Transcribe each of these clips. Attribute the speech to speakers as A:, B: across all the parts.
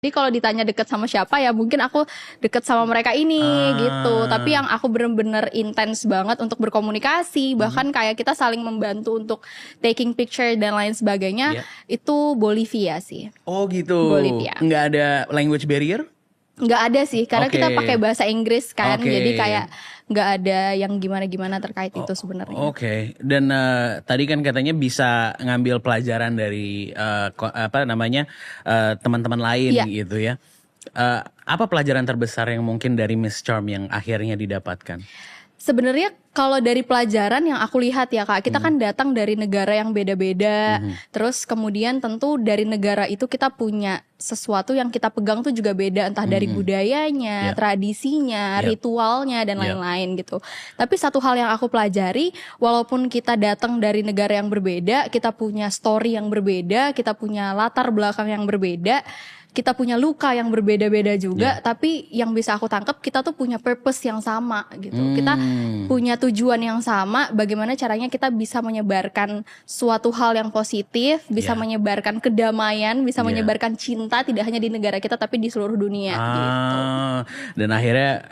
A: Jadi kalau ditanya deket sama siapa ya mungkin aku deket sama mereka ini gitu. Tapi yang aku bener-bener intens banget untuk berkomunikasi, bahkan kayak kita saling membantu untuk taking picture dan lain sebagainya, itu Bolivia sih.
B: Oh gitu.
A: Bolivia.
B: Nggak ada language barrier?
A: Nggak ada sih, karena
B: Oke.
A: kita pakai bahasa Inggris kan,
B: Oke.
A: jadi kayak nggak ada yang gimana-gimana terkait itu sebenarnya.
B: Oke. Dan tadi kan katanya bisa ngambil pelajaran dari teman-teman lain
A: Iya.
B: gitu ya. Apa pelajaran terbesar yang mungkin dari Miss Charm yang akhirnya didapatkan?
A: Sebenarnya kalau dari pelajaran yang aku lihat ya Kak, kita kan datang dari negara yang beda-beda. Terus kemudian tentu dari negara itu kita punya sesuatu yang kita pegang tuh juga beda, entah dari budayanya, tradisinya, ritualnya dan lain-lain gitu. Tapi satu hal yang aku pelajari, walaupun kita datang dari negara yang berbeda, kita punya story yang berbeda, kita punya latar belakang yang berbeda, kita punya luka yang berbeda-beda juga, tapi yang bisa aku tangkap kita tuh punya purpose yang sama gitu. Kita punya tujuan yang sama, bagaimana caranya kita bisa menyebarkan suatu hal yang positif, bisa menyebarkan kedamaian, bisa menyebarkan cinta tidak hanya di negara kita tapi di seluruh dunia gitu.
B: Dan akhirnya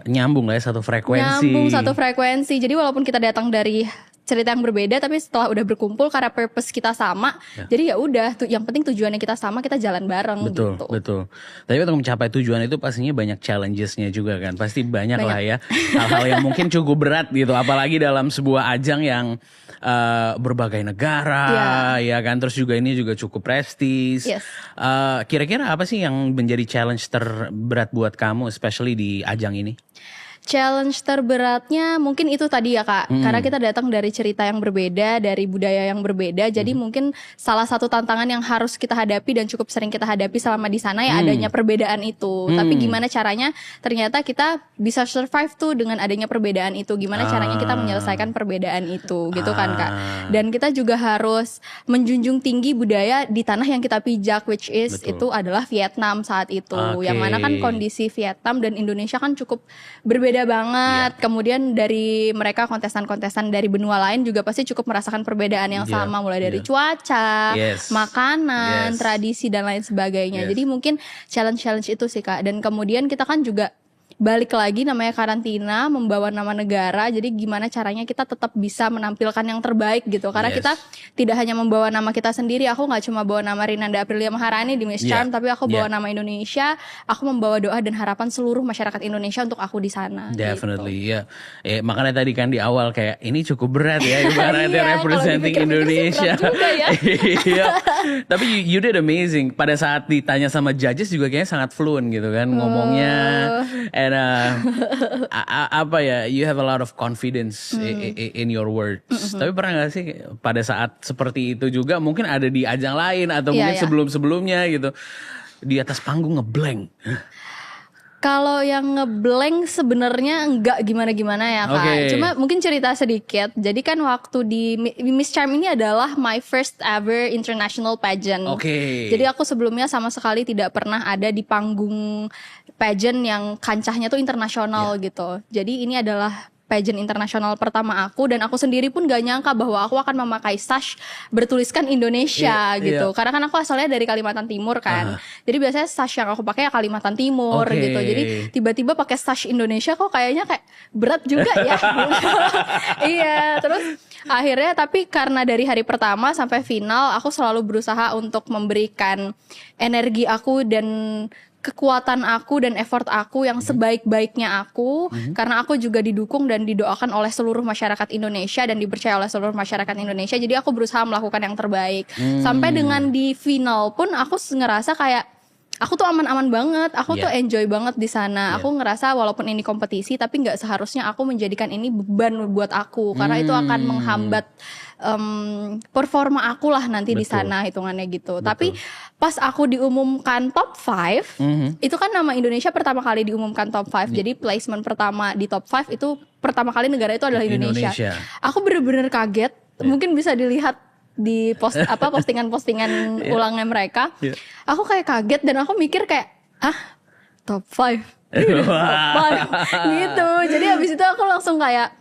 B: nyambung lah ya satu frekuensi.
A: Nyambung satu frekuensi. Jadi walaupun kita datang dari cerita yang berbeda, tapi setelah udah berkumpul karena purpose kita sama, jadi ya udah, yang penting tujuannya kita sama, kita jalan bareng.
B: Betul,
A: gitu.
B: betul. Tapi untuk mencapai tujuan itu pastinya banyak challenges-nya juga kan. Pasti banyak lah ya hal-hal yang mungkin cukup berat gitu, apalagi dalam sebuah ajang yang berbagai negara, ya kan. Terus juga ini juga cukup prestis. Kira-kira apa sih yang menjadi challenge terberat buat kamu, especially di ajang ini?
A: Challenge terberatnya mungkin itu tadi ya Kak, karena kita datang dari cerita yang berbeda, dari budaya yang berbeda, jadi mungkin salah satu tantangan yang harus kita hadapi dan cukup sering kita hadapi selama di sana ya adanya perbedaan itu. Tapi gimana caranya ternyata kita bisa survive tuh dengan adanya perbedaan itu, gimana caranya kita menyelesaikan perbedaan itu gitu kan Kak. Dan kita juga harus menjunjung tinggi budaya di tanah yang kita pijak, which is itu adalah Vietnam saat itu. Yang mana kan kondisi Vietnam dan Indonesia kan cukup berbeda banget. Kemudian dari mereka kontestan-kontestan dari benua lain juga pasti cukup merasakan perbedaan yang sama, mulai dari cuaca, makanan, tradisi dan lain sebagainya. Jadi mungkin challenge-challenge itu sih Kak. Dan kemudian kita kan juga balik lagi namanya karantina, membawa nama negara. Jadi gimana caranya kita tetap bisa menampilkan yang terbaik gitu. Karena kita tidak hanya membawa nama kita sendiri. Aku gak cuma bawa nama Rinanda Aprilia Maharani di Miss Charm, tapi aku bawa nama Indonesia. Aku membawa doa dan harapan seluruh masyarakat Indonesia untuk aku di sana.
B: Definitely, ya. Makanya tadi kan di awal kayak ini cukup berat ya, ibaratnya representing Indonesia. Iya. Tapi you did amazing. Pada saat ditanya sama judges juga kayaknya sangat fluent gitu kan ngomongnya. And apa ya, you have a lot of confidence in your words. Tapi pernah gak sih pada saat seperti itu juga mungkin ada di ajang lain atau mungkin sebelum-sebelumnya gitu, di atas panggung ngeblank?
A: Kalau yang ngeblank sebenarnya enggak gimana-gimana ya Kak. Cuma mungkin cerita sedikit. Jadi kan waktu di Miss Charm ini adalah my first ever international pageant. Jadi aku sebelumnya sama sekali tidak pernah ada di panggung pageant yang kancahnya tuh internasional gitu. Jadi ini adalah pageant internasional pertama aku, dan aku sendiri pun gak nyangka bahwa aku akan memakai sash bertuliskan Indonesia gitu. Karena kan aku asalnya dari Kalimantan Timur kan. Jadi biasanya sash yang aku pakai ya Kalimantan Timur gitu. Jadi tiba-tiba pakai sash Indonesia kok kayaknya kayak berat juga ya. Iya, terus akhirnya tapi karena dari hari pertama sampai final aku selalu berusaha untuk memberikan energi aku dan kekuatan aku dan effort aku yang sebaik-baiknya aku, karena aku juga didukung dan didoakan oleh seluruh masyarakat Indonesia dan dipercaya oleh seluruh masyarakat Indonesia. Jadi aku berusaha melakukan yang terbaik. Sampai dengan di final pun aku ngerasa kayak aku tuh aman-aman banget, aku tuh enjoy banget di sana. Aku ngerasa walaupun ini kompetisi, tapi nggak seharusnya aku menjadikan ini beban buat aku, karena itu akan menghambat performa aku lah nanti di sana hitungannya gitu. Tapi pas aku diumumkan top 5, itu kan nama Indonesia pertama kali diumumkan top 5. Jadi placement pertama di top 5 itu pertama kali negara itu adalah Indonesia. Aku bener-bener kaget. Mungkin bisa dilihat di postingan-postingan ulangnya mereka. Aku kayak kaget dan aku mikir kayak top 5 top 5 gitu. Jadi habis itu aku langsung kayak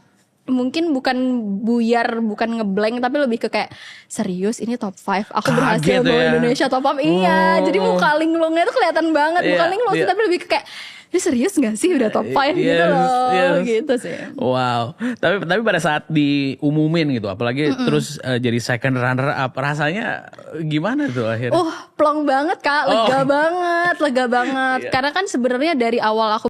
A: mungkin bukan buyar, bukan ngeblank, tapi lebih ke kayak serius ini top 5 aku berhasil bawa Indonesia top 5. Iya, jadi muka linglungnya tuh kelihatan banget, bukan linglung sih, tapi lebih ke kayak ini serius gak sih udah top 5 gitu loh, gitu sih.
B: Wow. Tapi pada saat diumumin gitu, apalagi terus jadi second runner up, rasanya gimana tuh akhirnya?
A: Plong banget Kak, lega banget. Karena kan sebenarnya dari awal aku